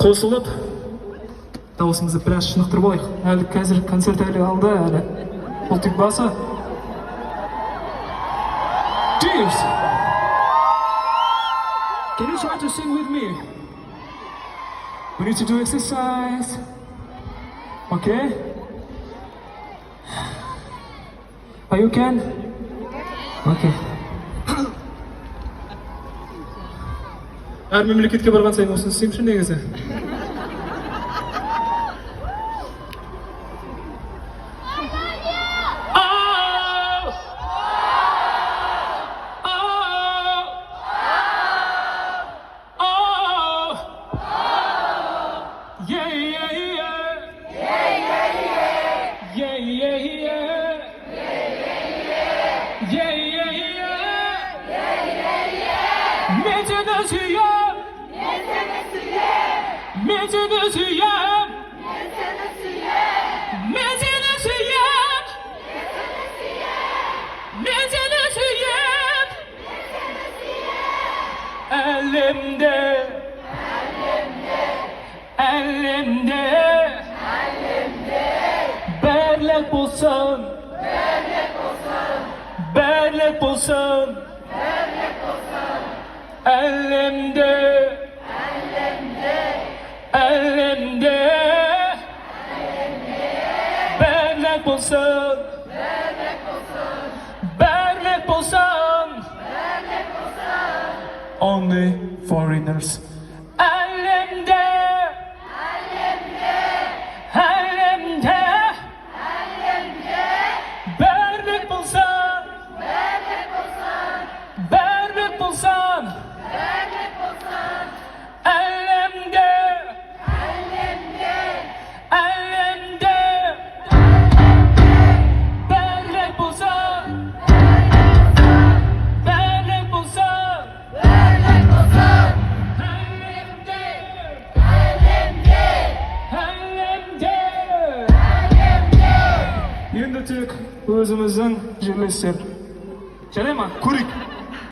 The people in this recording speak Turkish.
Qo'shilib da'vosimizni biroz chiniqtirib olaylik. Hali hozir konsert aldi hali. Qo'ltiq basa. Cheers. Can you try to sing with me? We need to do exercise. Okay? Are you can? Okay. Her memleketga borgan sayin o'zini istaymi shunday desa? Berlek bulsan, berlek bulsan, elimde, elimde, berlek bulsan, berlek bulsan, only foreigners. Elimde, elimde, berlek bulsan, berlek bulsan, elimde, elimde, berlek bulsan, berlek bulsan, Endi tek o'zimizning jilleslar. Kelaymi? Kurik.